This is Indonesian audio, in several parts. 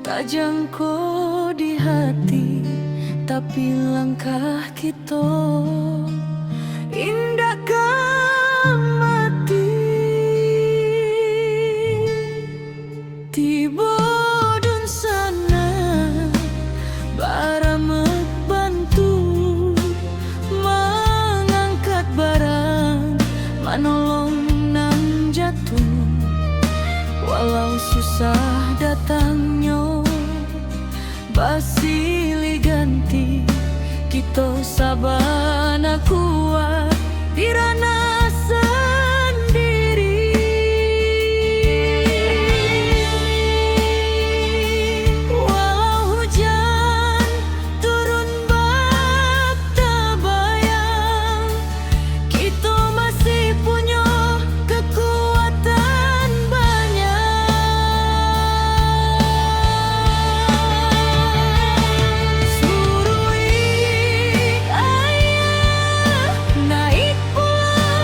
Tajam ko di hati, tapi langkah kita indah mati. Tiba dun sana bara bantu mengangkat barang, menolong nang jatuh. Walau susah datangnya basilih ganti, kita sabana kuat dirana sendiri. Walau hujan turun bak tabayang, kita masih punya kekuatan banyak. Surui ayah naik pulang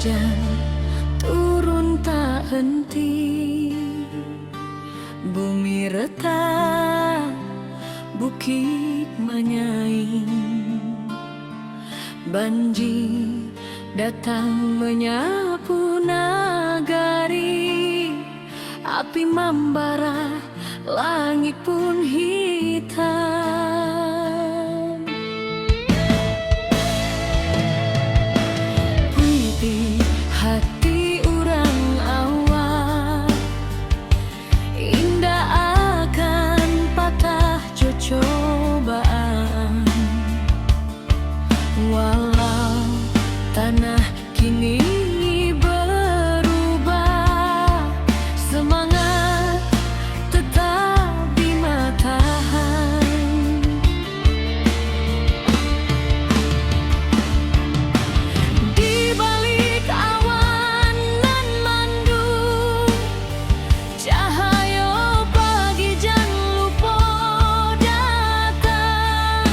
hujan turun tak henti, bumi retak, bukit menyaing, banjir datang menyapu nagari, api membara, langit pun hitam. Puiti hati orang awak, indah akan patah cobaan. Walau tanah kini berubah, semangat tetap di matahan. Di balik awan nan mendung, cahaya pagi jan lupa datang.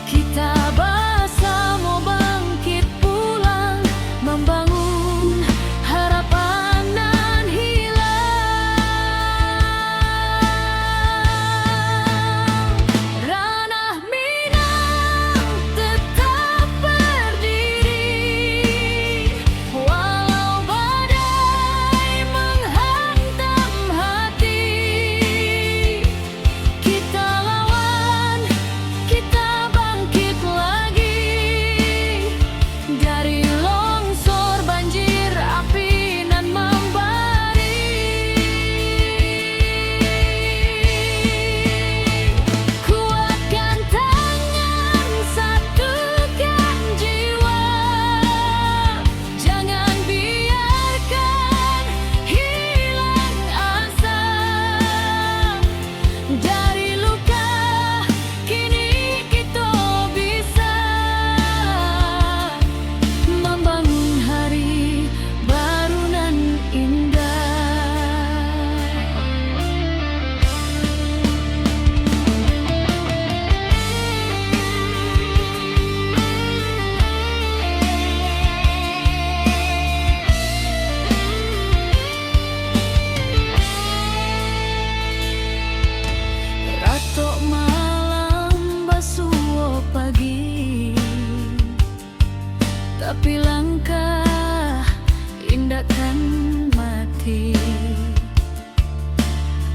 Kita bersama bangkit pulang, membangun harapan nan hilang. Ranah Minang tetap berdiri, walau badai menghantam hati. Kita lawan, kita bangkit lagi, dari longsor, banjir, api nan membari. Kuatkan tangan, satukan jiwa, jangan biarkan hilang asa. Dari luka kini kita bisa membangun hari baru nan indah. Ratok malam basuh pagi, tapi langkah indah kan mati.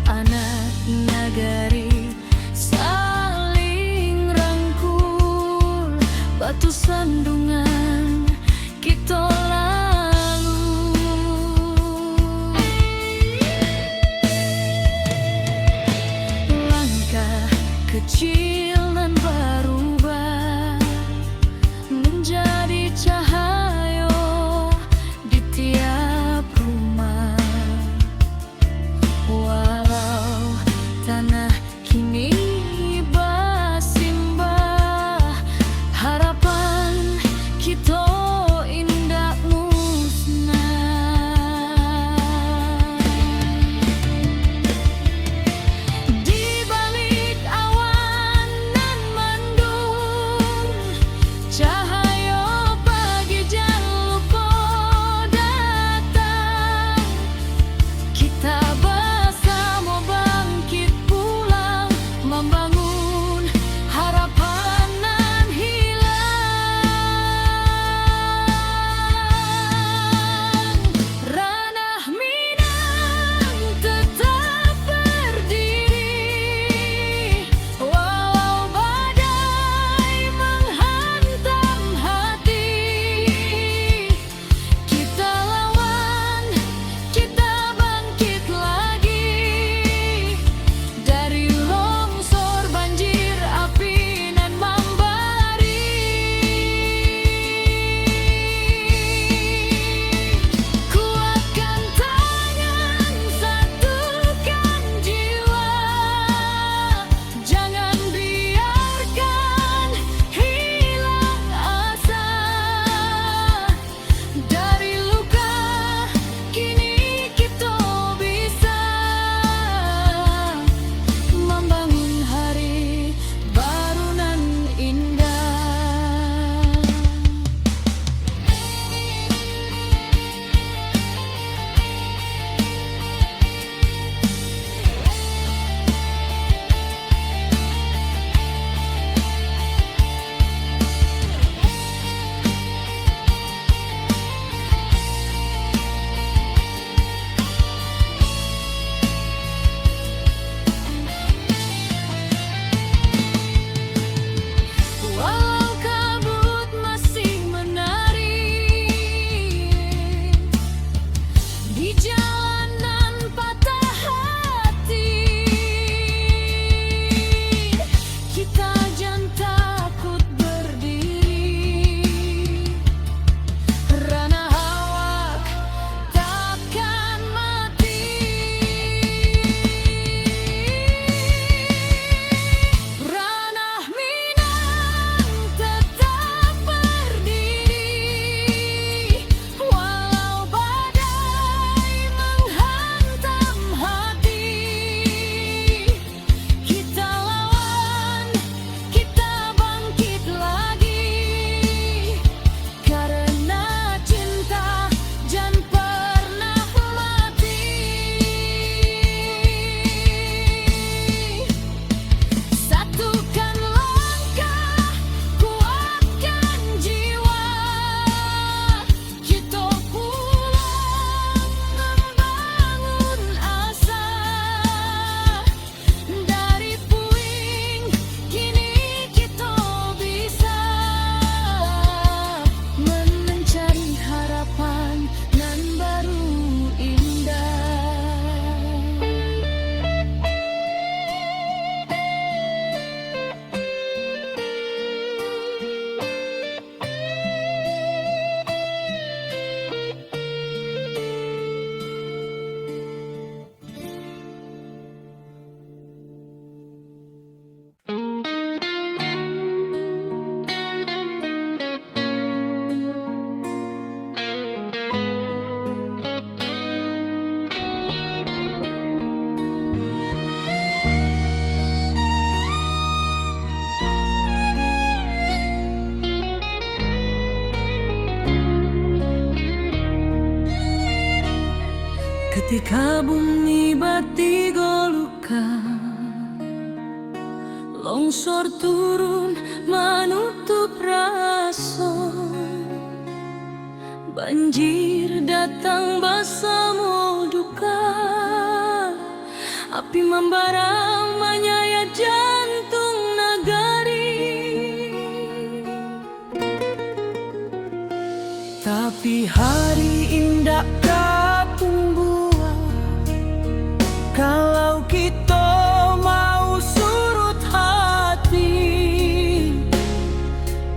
Anak nagari saling rangkul, batu sandungan kita lalu. Langkah kecil nan berubah menjadi cahaya di tiap rumah. Walau tanah kini bersimbah, harapan kita indah musnah. Di balik awan nan mendung, cahaya pagi jan lupa datang. Kita bersama bangkit pulang, membangun harapan nan hilang. Ranah Minang tetap berdiri, walau badai menghantam hati. Kita lawan, kita bangkit lagi, dari longsor, hati goluka. Longsor turun menutup rasa, banjir datang bersama duka. Api membara menyayat jantung nagari. Tapi hari indah kapung buah, kalau kita mau surut hati,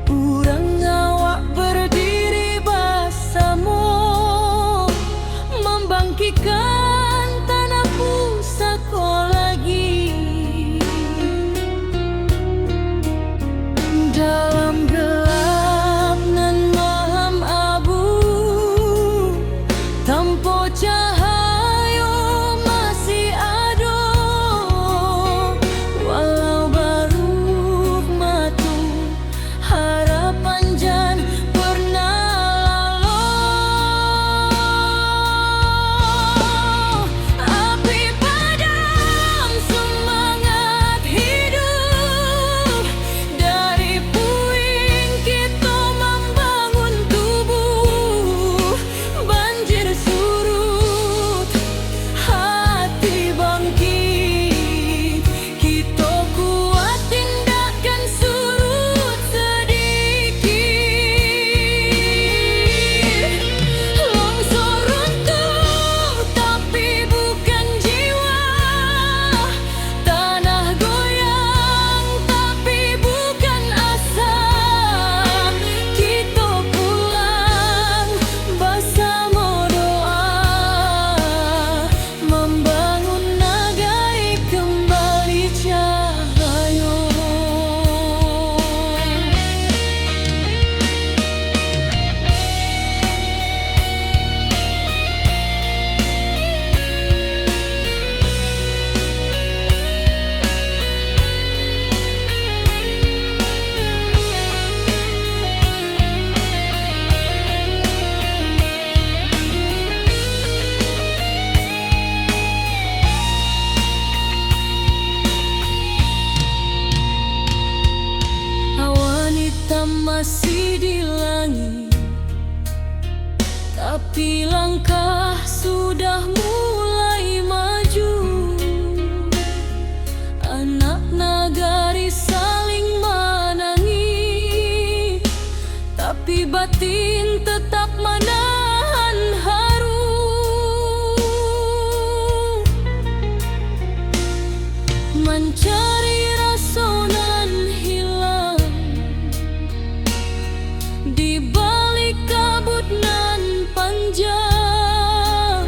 urang awak berdiri bersama, membangkitkan tanah pusaka lagi. Dalam gelap nan malam abu, tanpa cahaya masih ada, walau baru matu harapan jan pernah lalu. Api padam semangat hidup, dari puing kita membangun tubuh. Banjir surut, hati bangkit, kita kuat tindakan surut sedikit. Longsor runtuh tapi bukan jiwa, tanah goyang tapi bukan asa. Kita pulang bersama doa, membangun negeri kembali cahaya. Awan hitam masih di langit, tapi langkah sudah mulai maju. Anak nagari saling menangis, tapi batin tetap menahan haru. Mencari rasa nan hilang di balik kabut nan panjang.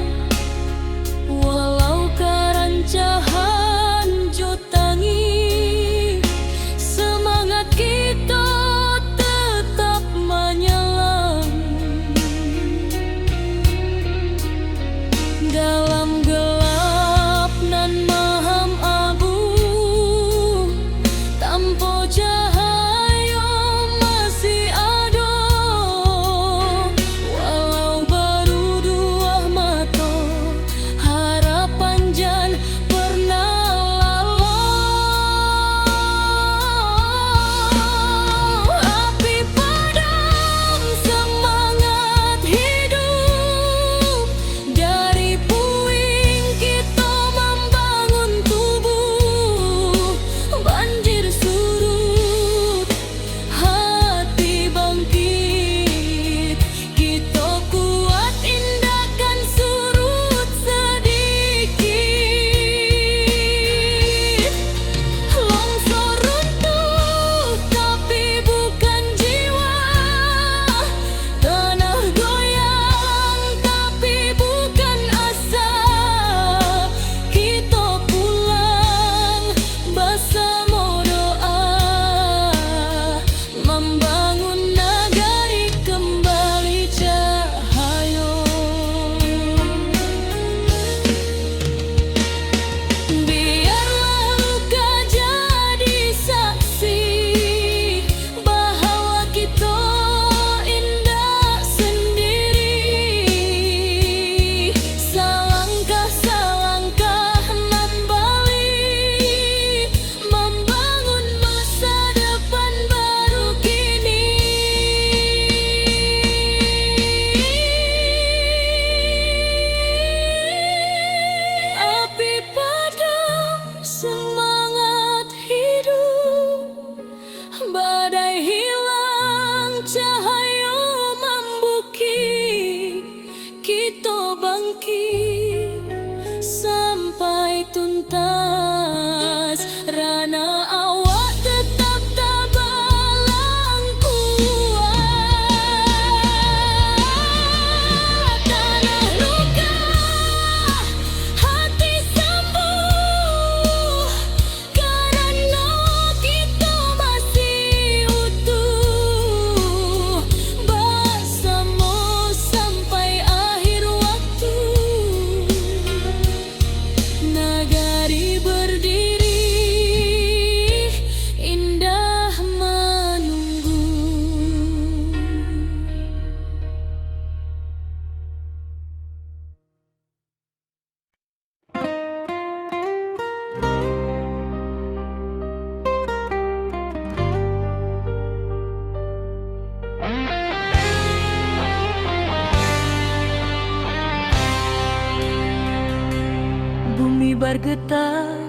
bergetar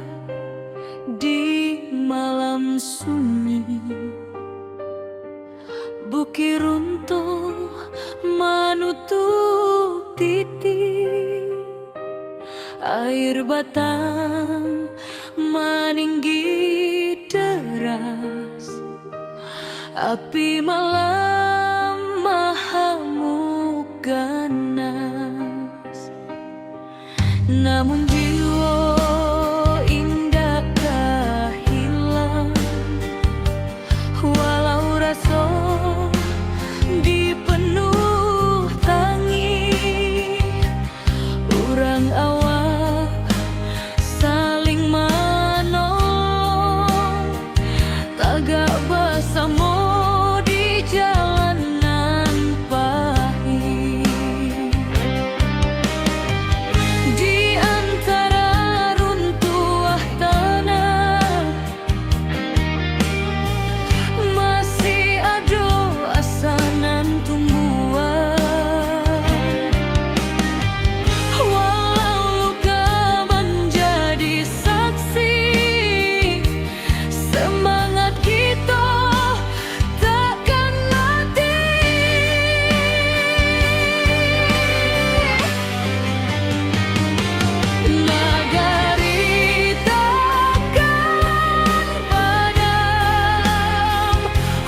di malam sunyi. Bukit runtuh menutup titik, air batang meninggi deras, api malam mengamuk ganas. Namun jiwa indah tak hilang, walau rasa dipenuh tangis. Urang awak saling menolong, tagak bersama di jalanan pahit. Di antara runtuhan tanah masih ada asanan tumbuhan. Walau luka menjadi saksi, semangat kita takkan mati. Nagari takkan padam,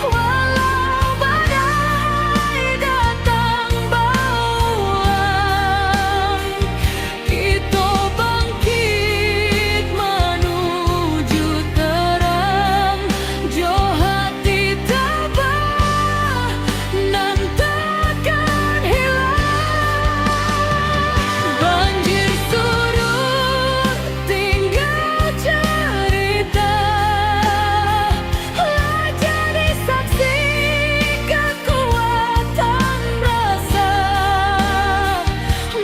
walau badai datang bauan. Kita bangkit menuju terang, jo hati tabah nan takkan hilang. Banjir surut tinggal cerita, lah jadi saksi kekuatan rasa.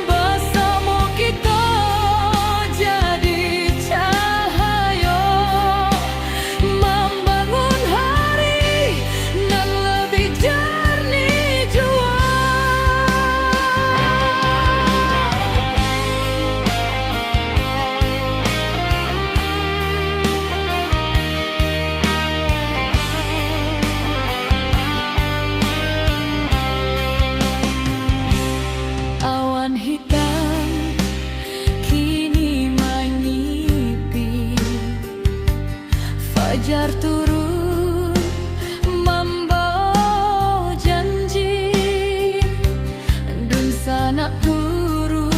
Bersama kita jadi cahaya, membangun hari nan lebih jernih jua. Awan hitam kini menyipi, fajar turun membawa janji, dan sanak turun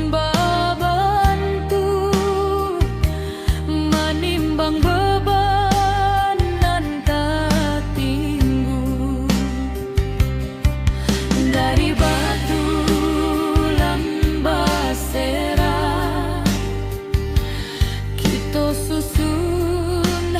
membantu, menimbang beban nan tak tinggu. Dari batu lambasera kita susun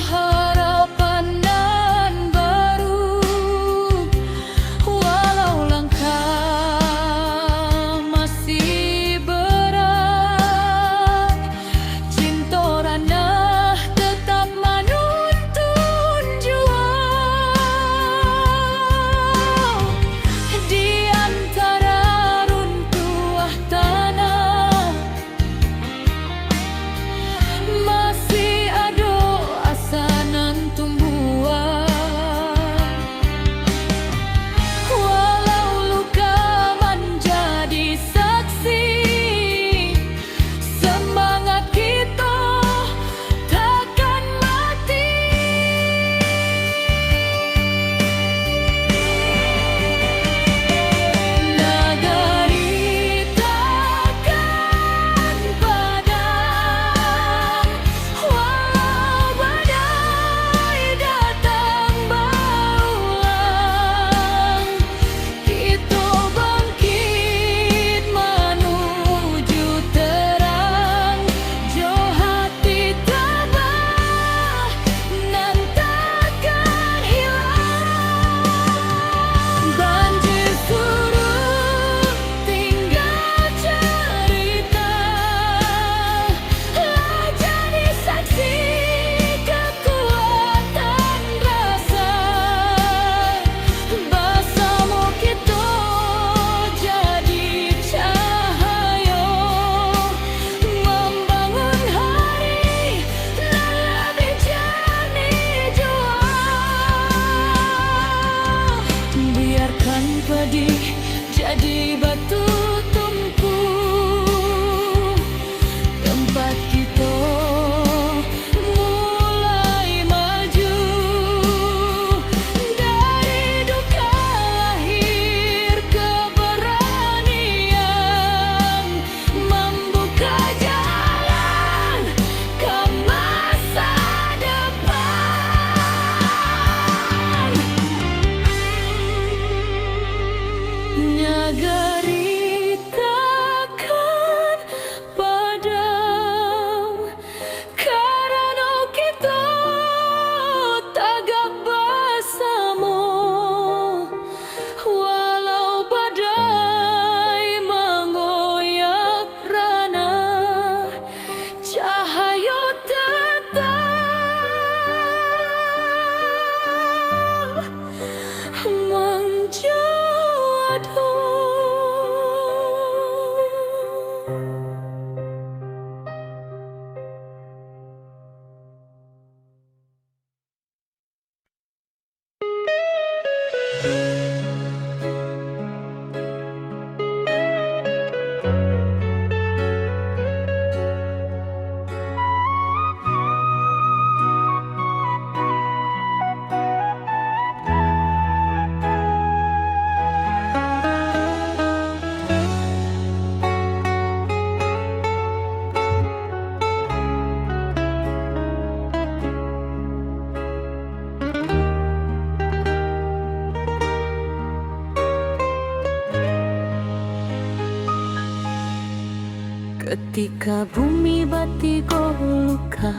Ketika bumi bati goluka,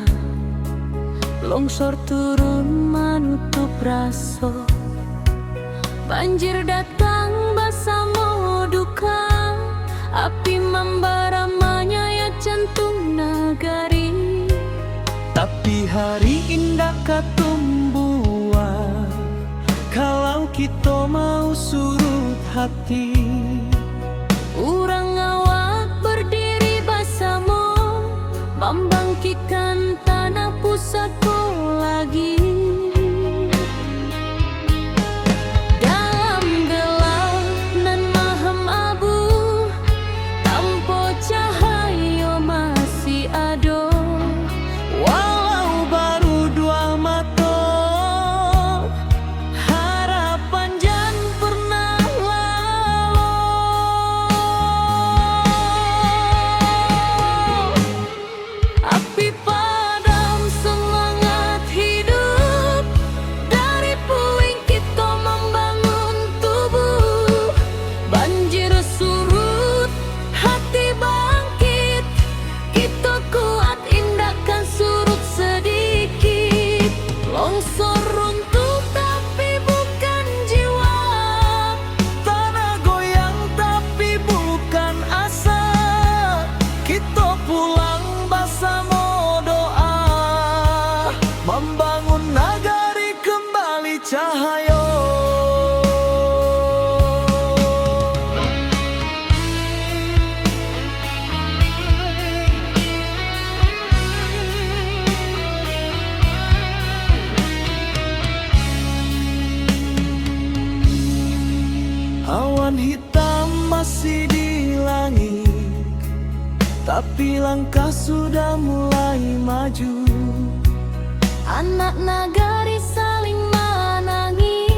longsor turun menutup raso, banjir datang bersama duka, api membara menyayat jantung nagari. Tapi hari indah katumbuhan, kalau kita mau surut hati. Urang awak berdiri bersama, membangkitkan tanah pusatku lagi. Dalam gelap nan mahem abu, tanpa cahaya masih ada. Walau baru dua mata, harapan jan pernah lalu. Api padam semangat hidup, dari puing kita membangun tubuh. Banjir surut, hati bangkit, kita kuat indahkan surut sedikit. Longsor runtuh tapi bukan jiwa, Tanah goyang tapi bukan asa. Kita pulang bersama doa, membangun nagari kembali cahaya. Awan hitam masih di langit, tapi langkah sudah mulai maju. anak nagari saling menangi,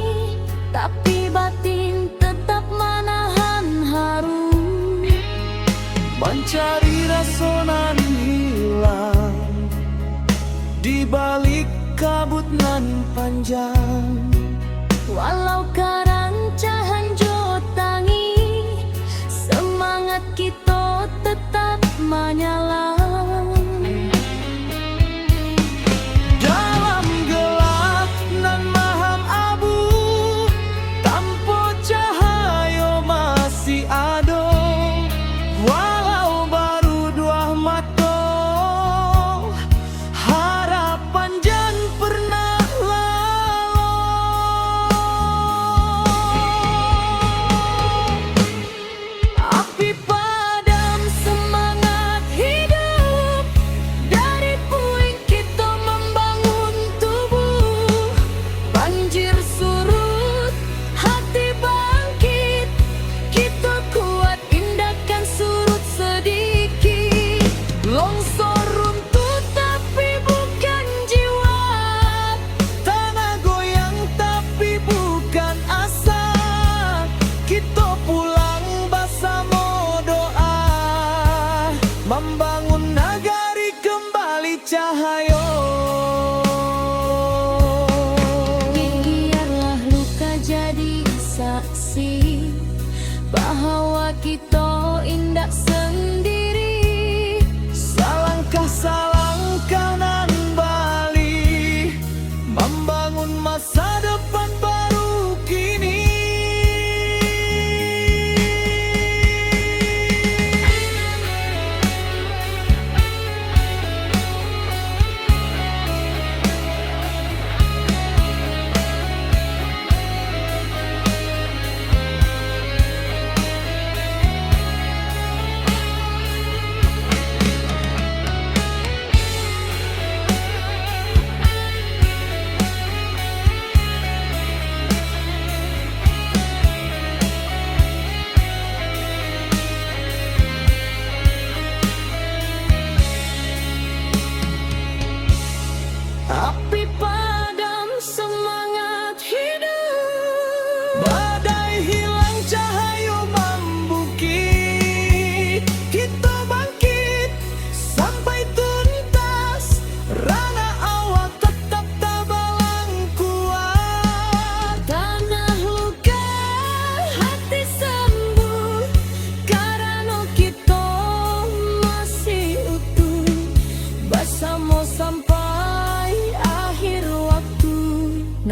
tapi batin tetap menahan haru. Mencari rasa nan hilang di balik kabut nan panjang. Walau karancahan jotangi, semangat kita tetap menyala. Dalam gelap nan maham abu, tanpa cahaya masih ada. Walau baru dua mata, harapan jan pernah lalu. Api padam semangat hidup,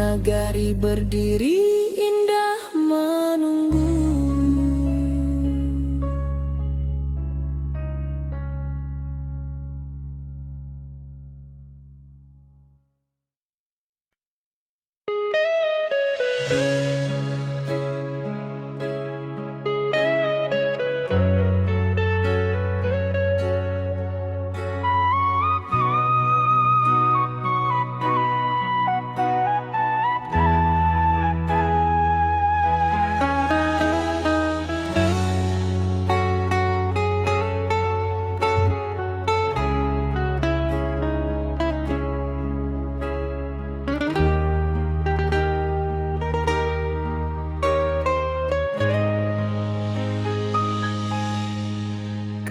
Nagari berdiri indah menunggu.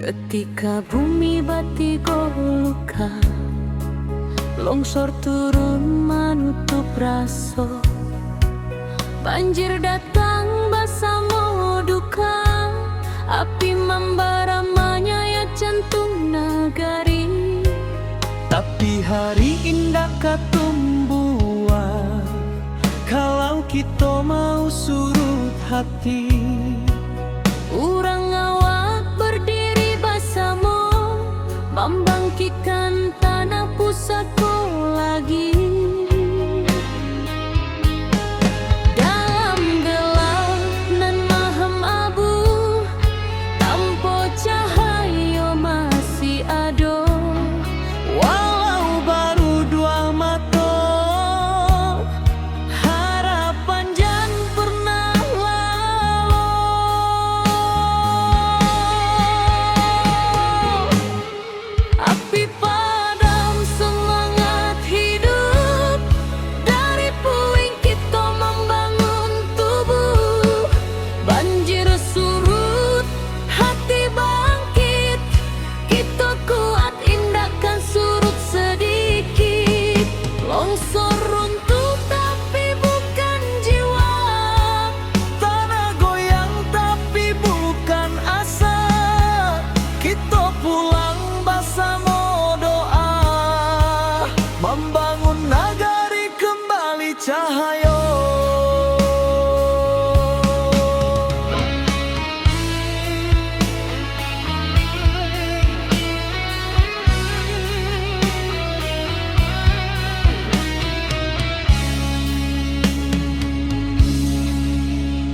Ketika bumi batigo luka, longsor turun menutup raso, banjir datang bersama duka, api membara menyayat jantung nagari. Tapi hari indah katumbuhan kalau kita mau surut hati. Urang awak berdiri bersama, membangkitkan tanah pusaka lagi. Dalam gelap nan maham abu, tanpa cahaya masih ada. Walau baru dua mata, harapan jangan pernah lalu. Api padam semangat hidup, dari puing kita membangun tubuh. Banjir surut, hati bangkit, kita kuat indahkan surut sedikit. Longsor runtuh tapi bukan jiwa, Tanah goyang tapi bukan asa. Kita pulang bersama doa, membangun nagari kembali cahaya.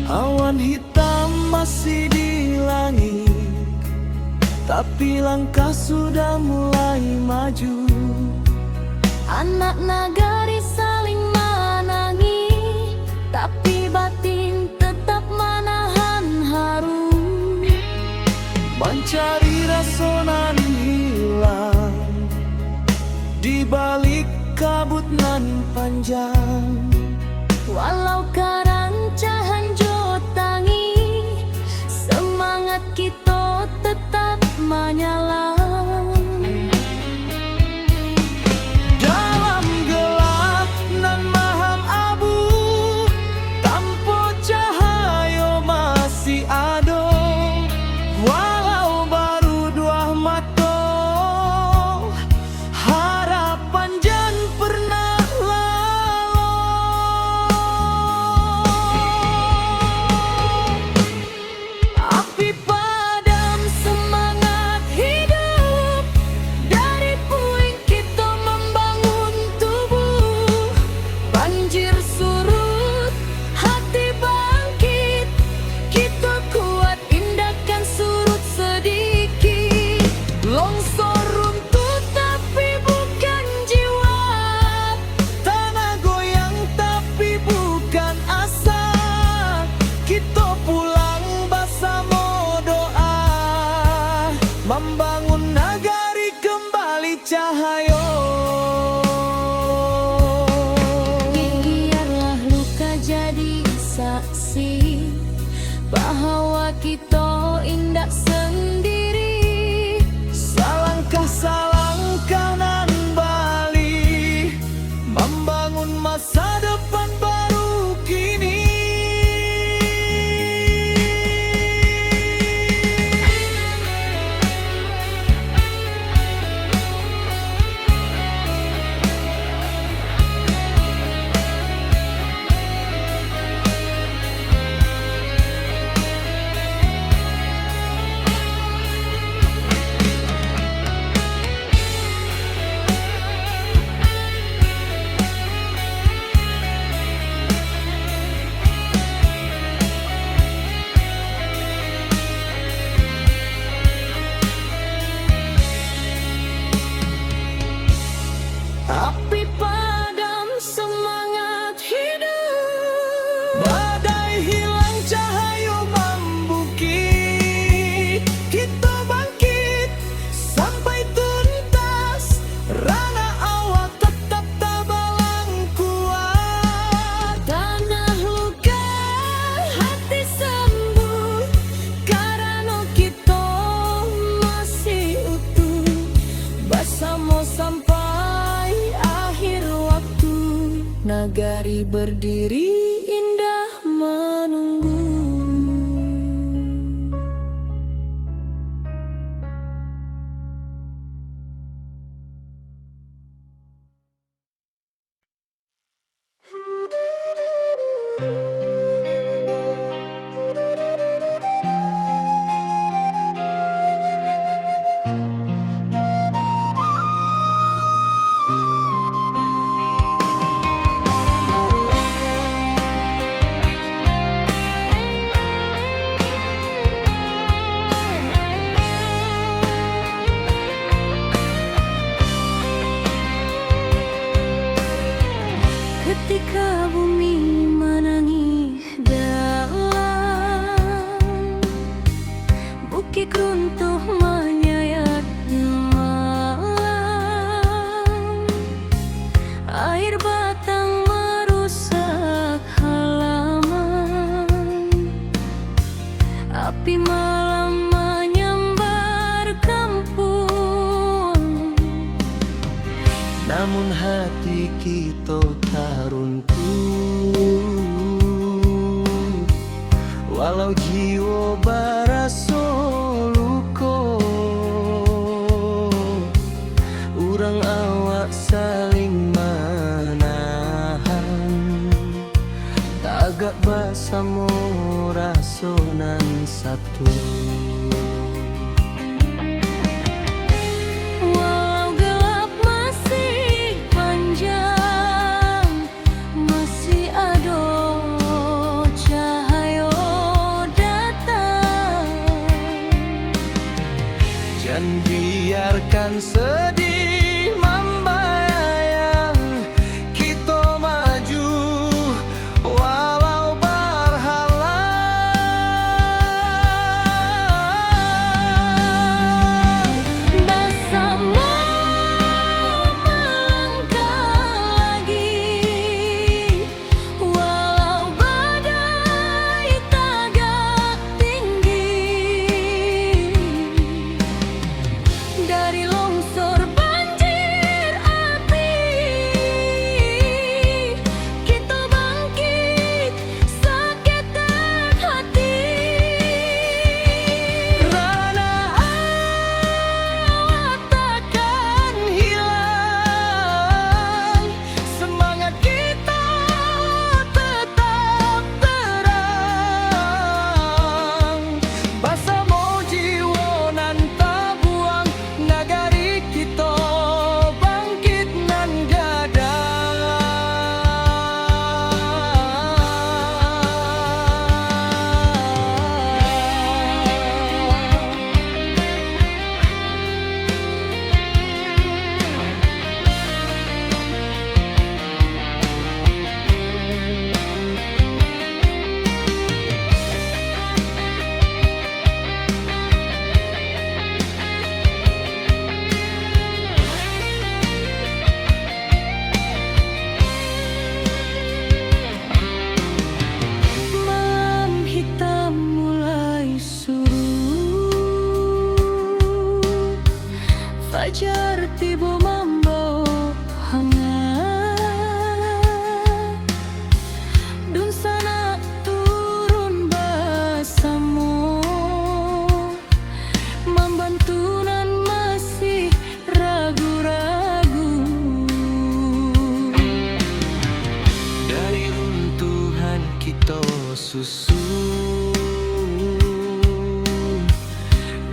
Awan hitam masih di langit, tapi langkah sudah mulai maju. anak nagari saling menangi, tapi batin tetap menahan haru. Mencari rasa nan hilang di balik kabut nan panjang. Walau karang cahan jotangi, semangat kita tetap menyala. Dalam gelap nan maham abu, tanpa cahaya masih ada. Walau baru dua mata, harapan jangan pernah lalu. Api padam semangat hidup, dari puing kita membangun tubuh. Banjir surut, hati bangkit, kita kuat indahkan surut sedikit. Longsor runtuh tapi bukan jiwa, tanah goyang tapi bukan asa. Kita pulang bersama doa, membangun nagari kembali cahaya. Biarlah luka jadi saksi bahwa kita indah sendiri. Salangkah nan bali, membangun masa depan baru kini. Nagari berdiri indah menunggu. Ketika bumi menangis dalam, bukit runtuh menyayat malam, air batang merusak halaman, api malam menyambar kampung. Namun hati kita tak runtuh, walau jiwa baraso luko. Urang awak saling menahan, tagak basamo rasonan satu. Dan biarkan sedih membayang, kita maju walau berhalang. Bersama melangkah lagi, walau badai tagak tinggi. Dari longsor banjir api, kita bangkit sakitkan hati. Rana awak takkan hilang, semangat kita tetap terang. Basamo jiwa nan tabuang, nagari kita bangkit nan gadang. Malam hitam mulai surut, fajar tiba membawa hangat. Dun sana turun basamo, membantu nan masih ragu-ragu. Dari runtuhan kita susun,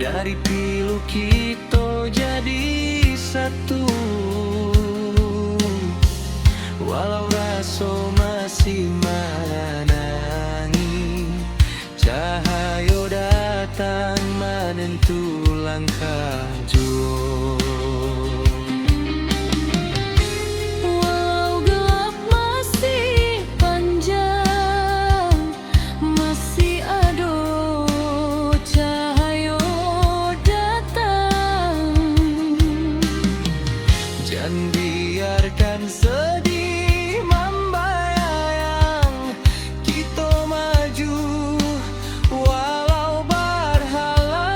dari pilu kita jadi satu. Walau raso masih menangi, cahayo datang menentu langkah jua. Walau gelap masih panjang, masih ada cahaya datang. Jangan biarkan sedih membayang, kita maju walau berhalang.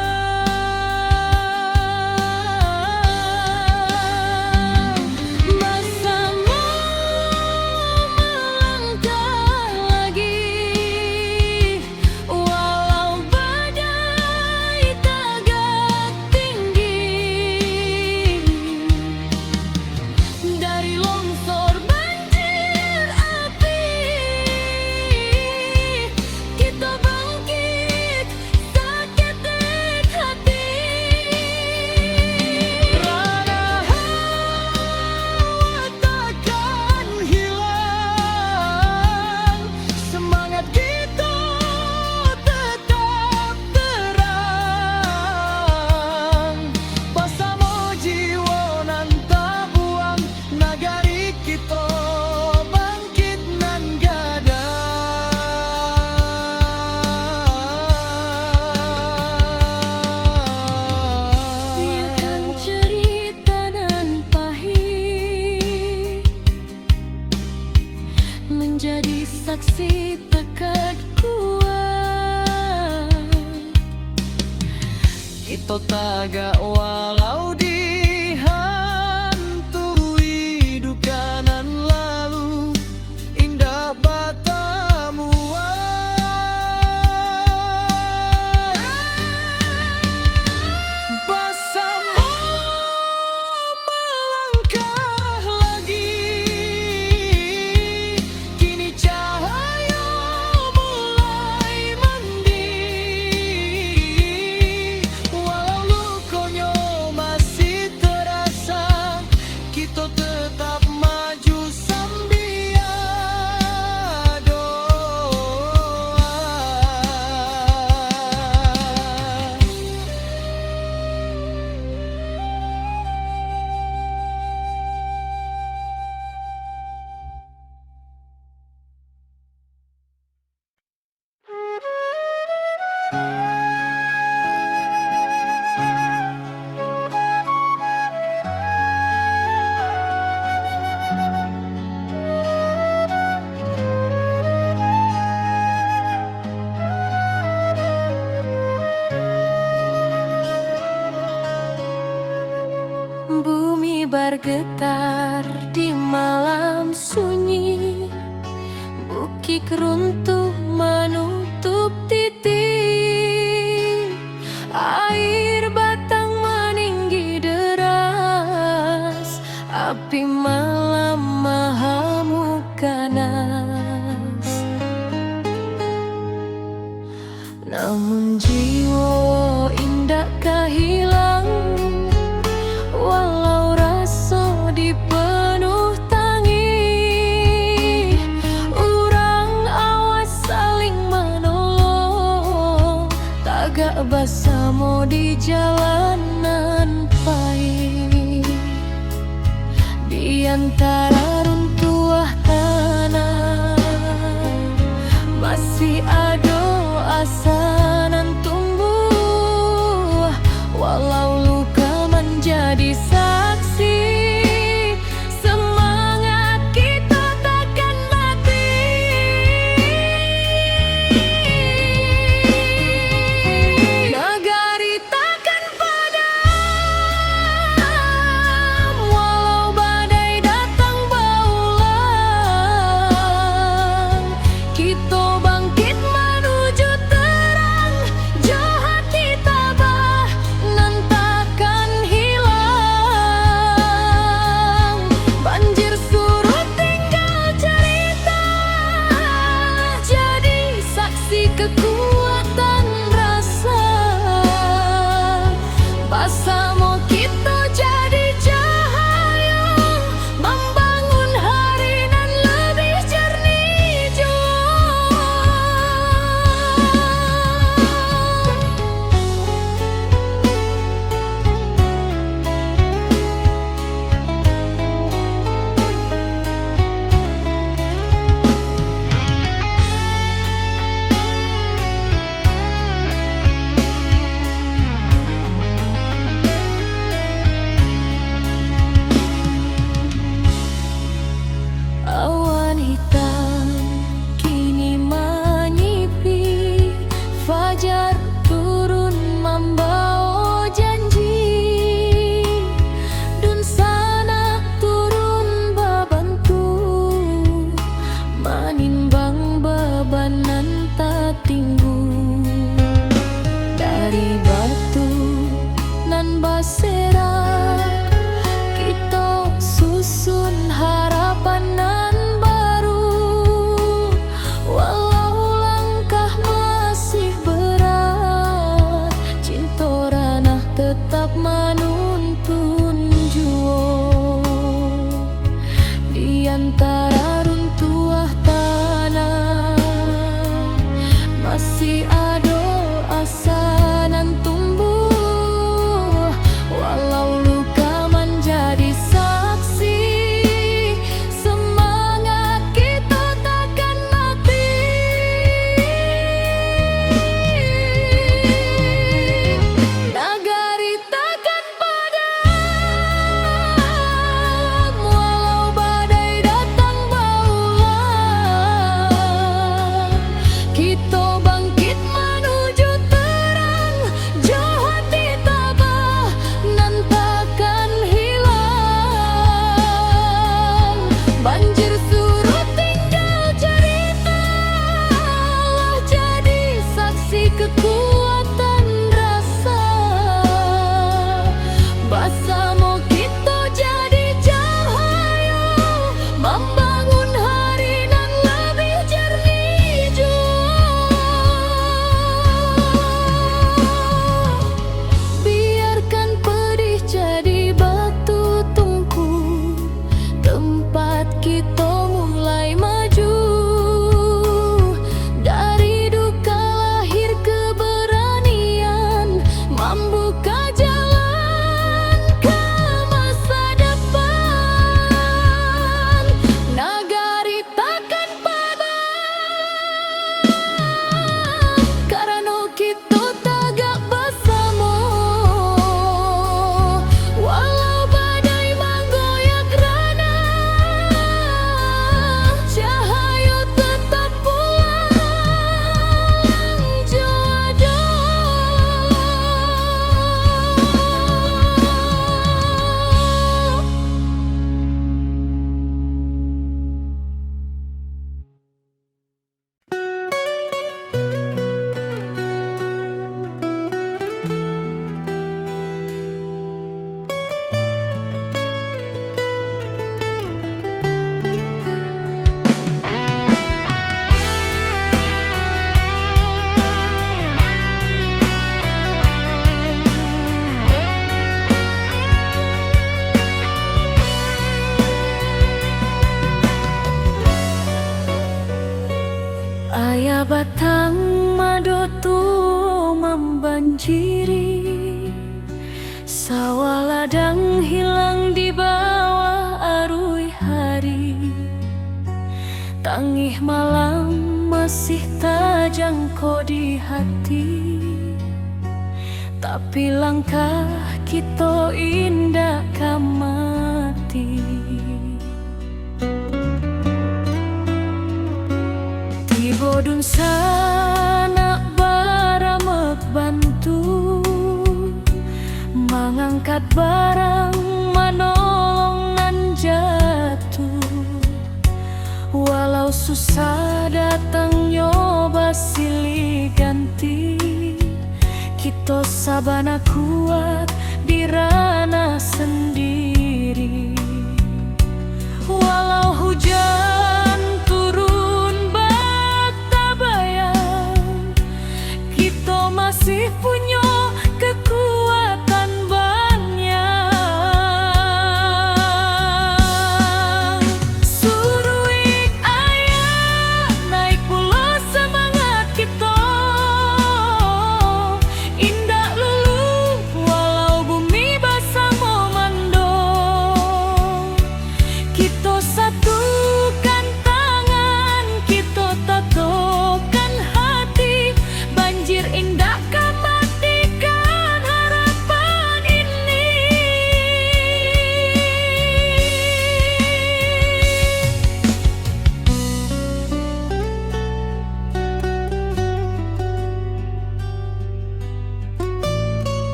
menjadi saksi tekad kuat. Kita tagak walau dihantui duka nan lalu, indah batamu bersama melangkah lagi. Kini cahaya mulai mandi, walau lukonya masih terasa, kita tetap maju sambil doa. Bumi bergetar di malam sunyi, bukit runtuh menutup titik, air batang meninggi deras, api malam mengamuk ganas. Namun jiwa indah kehilang, walau rasa dipenuh tangi, urang awas saling menolong, tagak bersama di jalanan pahit. Di antara runtuhan tanah masih ada asa nan tumbuh, walau luka menjadi saksi, semangat kita takkan mati. Nagari takkan padam, walau badai datang Raya batang madotu membanjiri, sawah ladang hilang di bawah arui hari. Tangih malam masih tajangko di hati, tapi langkah kita indah kamati. Bodun sana baramek bantu mengangkat barang manolong nan jatuh. Walau susah datang nyoba silih ganti, kita sabana kuat di ranah sendiri. Walau hujan masih punya kekuatan banyak. Suruik ayah naik pula semangat kita, indah lulu walau bumi basah memando. Kita satukan tangan, kita tatokan hati, banjir indah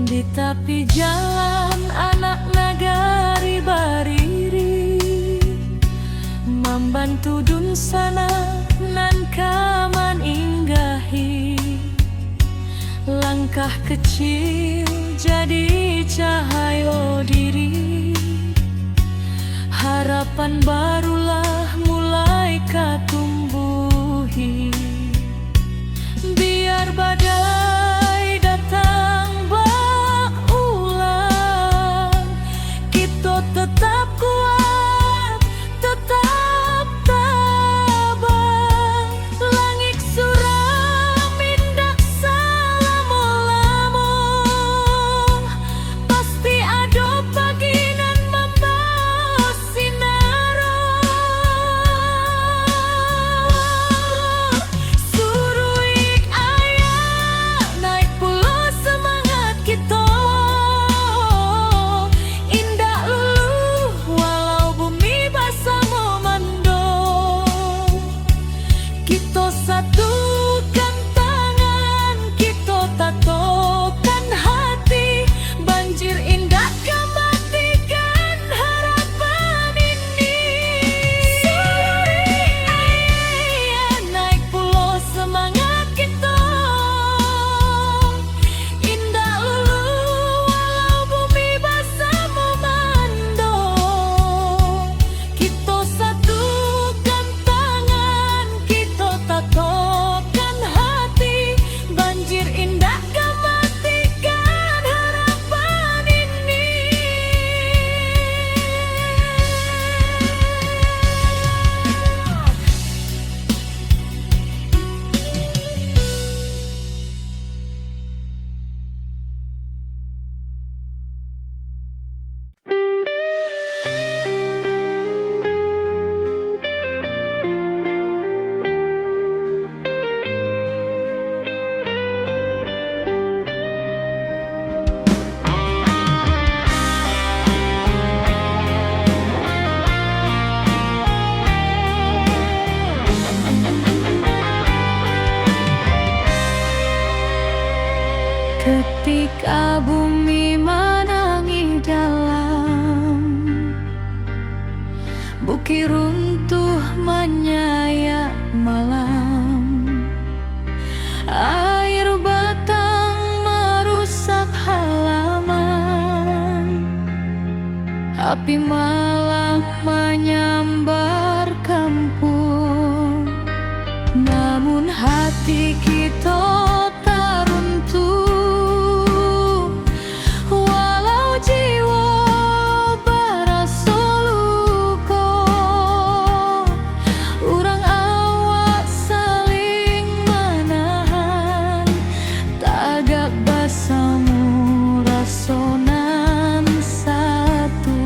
di tepi jalan anak nagari bariri, membantu dun sana nan kaman inggahi. Langkah kecil jadi cahaya diri, harapan barulah mulai katumbuhi. Biar badai datang tetap kuat, tetap tabah. Langit suram indah salamo-lamo, pasti ada pagi nan membawa sinaro. Api malam menyambar kampung, namun hati kita tak runtuh. Walau jiwa berasa luka, urang awak saling menahan. Tagak basamu rasonan satu.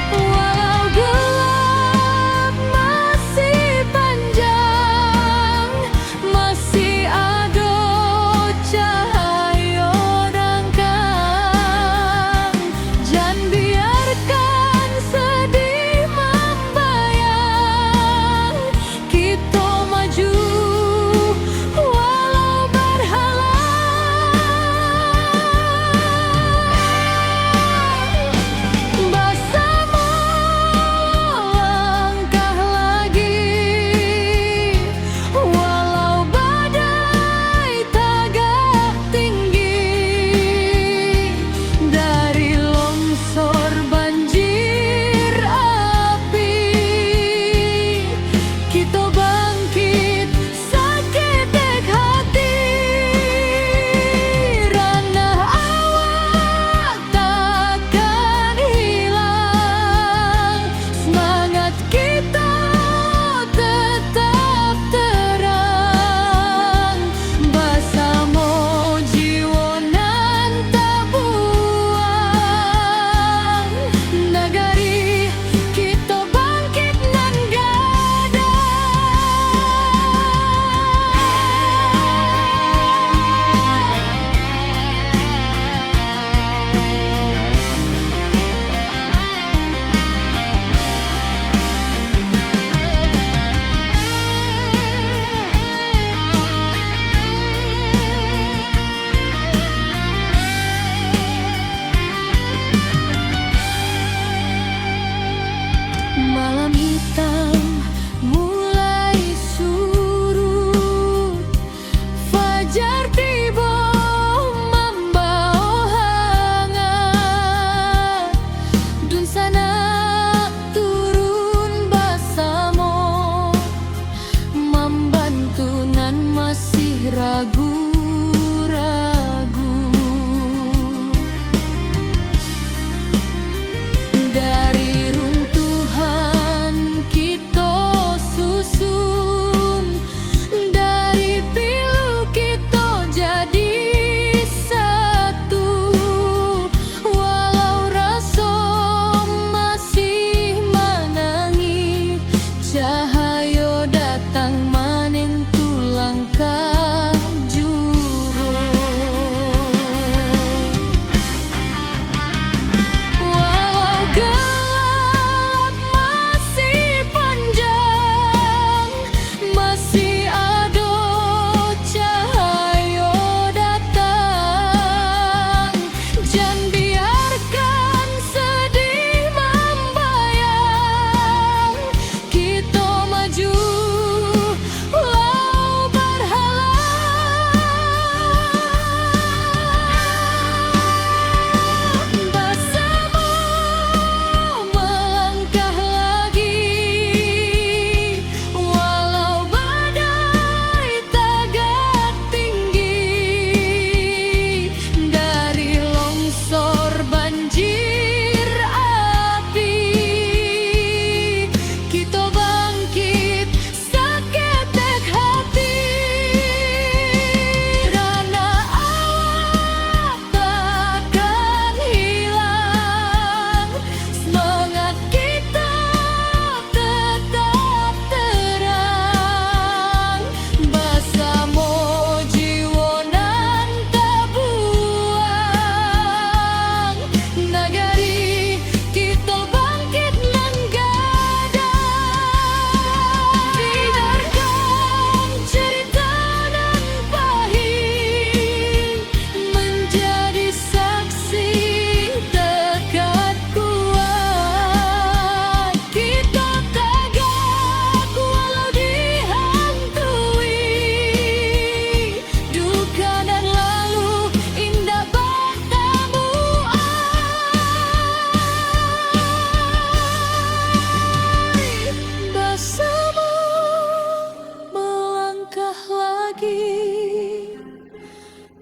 Walau gelap masih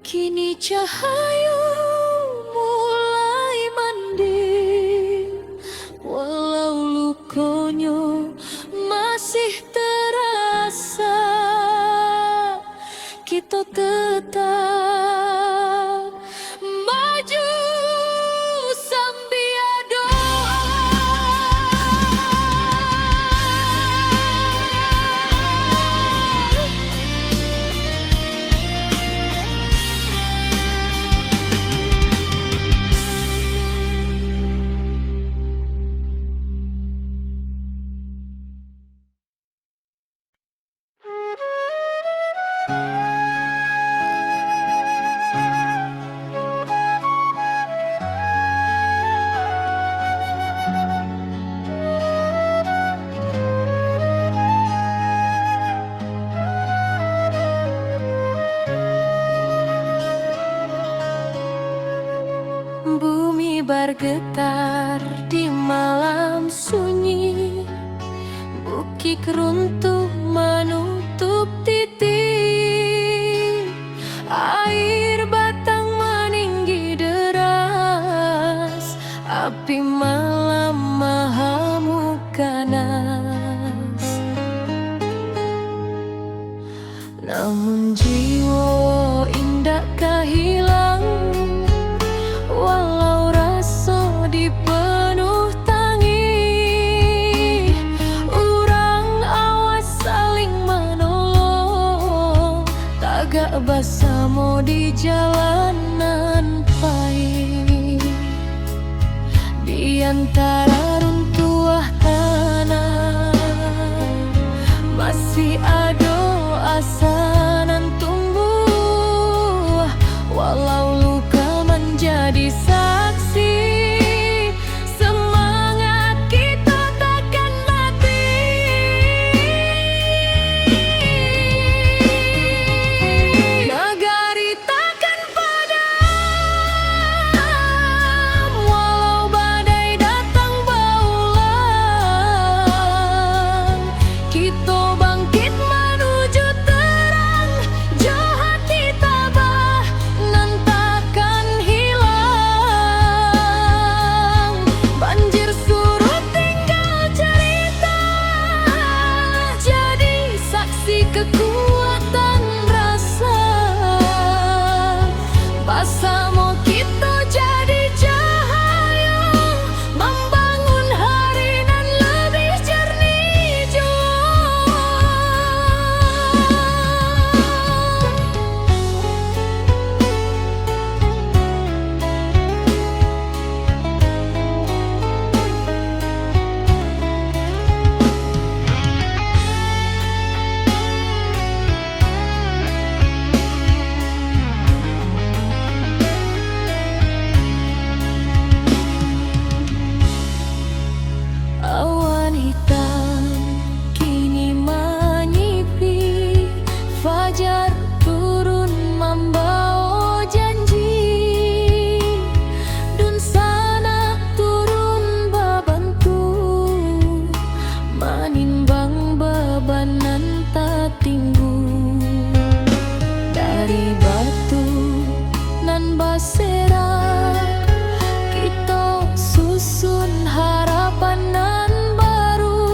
Kini cahayu mulai mending, walau lukonyo masih terasa. Kita tetap maju sambil doa. Bumi bergetar di malam sunyi, bukit runtuh menutup titik, air batang meninggi deras, api malam mahamu ganas. Namun jiwa indah hilang, walau rasa dipenuh tangi. Urang awas saling menolong, tagak bersama di jalanan pahit. Di antara runtuh tanah masih ada asa nan tumbuh, walau luka menjadi saksi. Semangat kita takkan mati. Nagari takkan padam, walau badai datang berulang. Kita bangkit menuju terang, jauh hati tabah nan takkan hilang. Banjir surut tinggal cerita, jadi saksi kekuatan rasa. Bersama kita jadi cahaya, membangun hari nan lebih jernih jua. Awan hitam kini menyipi, fajar turun membawa janji. Dun sana turun babantu, manimbang beban nan tak tinggu. Dari batu nan basera, kita susun harapan nan baru.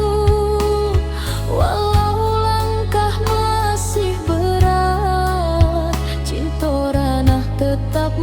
Walau langkah masih berat, cinta ranah tetap